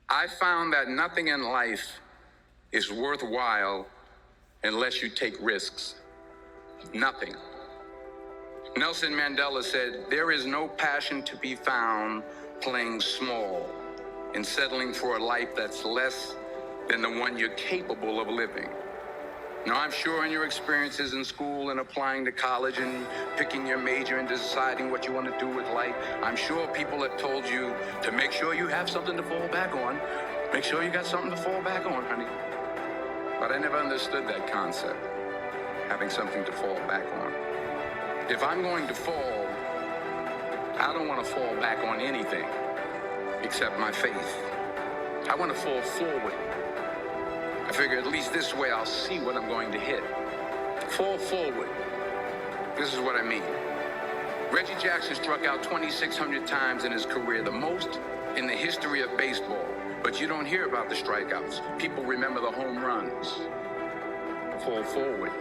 I found that nothing in life is worthwhile unless you take risks. Nothing. Nelson Mandela said, "There is no passion to be found playing small and settling for a life that's less than the one you're capable of living." Now, I'm sure in your experiences in school and applying to college and picking your major and deciding what you want to do with life, I'm sure people have told you to make sure you have something to fall back on. Make sure you got something to fall back on, honey. But I never understood that concept, having something to fall back on. If I'm going to fall, I don't want to fall back on anything except my faith. I want to fall forward. I figure at least this way I'll see what I'm going to hit. Fall forward. This is what I mean. Reggie Jackson struck out 2,600 times in his career, the most in the history of baseball. But you don't hear about the strikeouts. People remember the home runs. Fall forward.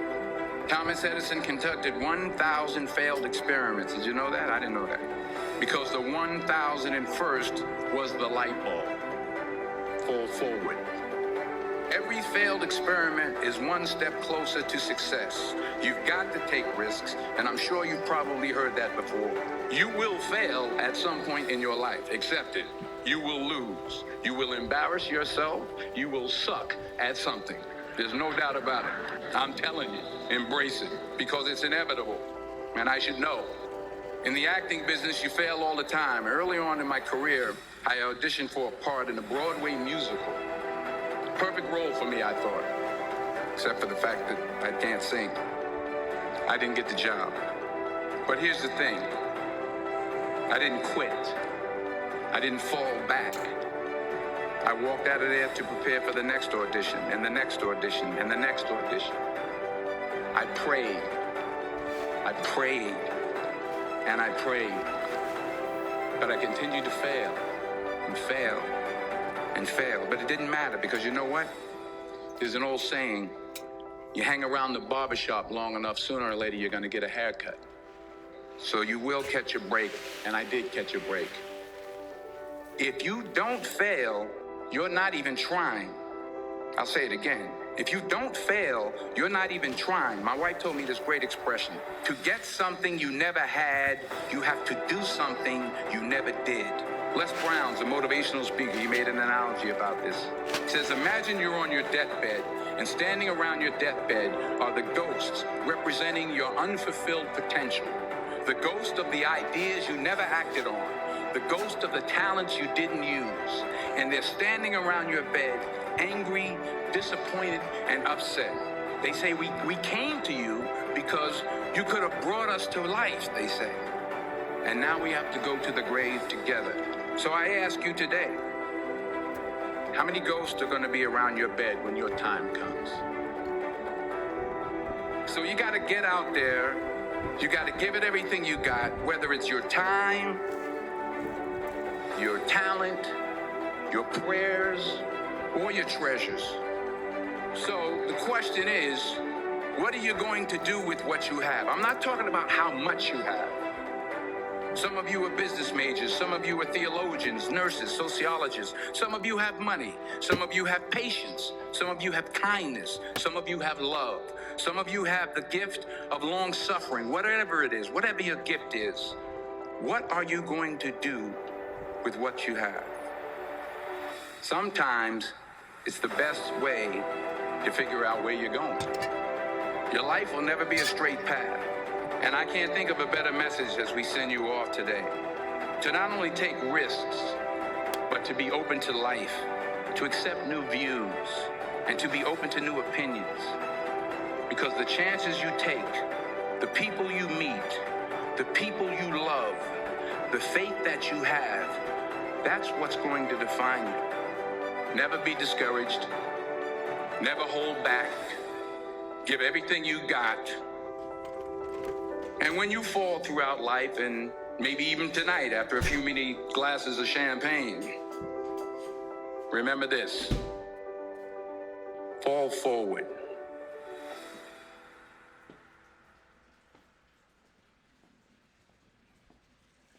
Thomas Edison conducted 1,000 failed experiments. Did you know that? I didn't know that. Because the 1,001st was the light bulb. Fall forward. Every failed experiment is one step closer to success. You've got to take risks, and I'm sure you've probably heard that before. You will fail at some point in your life. Accept it. You will lose. You will embarrass yourself. You will suck at something. There's no doubt about it. I'm telling you, embrace it, because it's inevitable, and I should know. In the acting business, you fail all the time. Early on in my career, I auditioned for a part in a Broadway musical. Perfect role for me, I thought, except for the fact that I can't sing. I didn't get the job. But here's the thing. I didn't quit. I didn't fall back. I walked out of there to prepare for the next audition, and the next audition, and the next audition. I prayed. I prayed. And I prayed. But I continued to fail and fail and fail. But it didn't matter, because you know what? There's an old saying, you hang around the barbershop long enough, sooner or later you're going to get a haircut. So you will catch a break, and I did catch a break. If you don't fail, you're not even trying. I'll say it again. If you don't fail, you're not even trying. My wife told me this great expression. To get something you never had, you have to do something you never did. Les Brown's a motivational speaker. He made an analogy about this. He says, imagine you're on your deathbed, and standing around your deathbed are the ghosts representing your unfulfilled potential. The ghost of the ideas you never acted on. The ghost of the talents you didn't use. And they're standing around your bed, angry, disappointed, and upset. They say, we came to you because you could have brought us to life, they say. And now we have to go to the grave together. So I ask you today, how many ghosts are going to be around your bed when your time comes? So you got to get out there. You got to give it everything you got, whether it's your time, your talent, your prayers, or your treasures. So the question is, what are you going to do with what you have? I'm not talking about how much you have. Some of you are business majors. Some of you are theologians, nurses, sociologists. Some of you have money. Some of you have patience. Some of you have kindness. Some of you have love. Some of you have the gift of long suffering. Whatever it is, whatever your gift is, what are you going to do with what you have? Sometimes it's the best way to figure out where you're going. Your life will never be a straight path. And I can't think of a better message as we send you off today. To not only take risks, but to be open to life, to accept new views, and to be open to new opinions. Because the chances you take, the people you meet, the people you love, the faith that you have, that's what's going to define you. Never be discouraged. Never hold back. Give everything you got. And when you fall throughout life, and maybe even tonight after a few many glasses of champagne, remember this. Fall forward.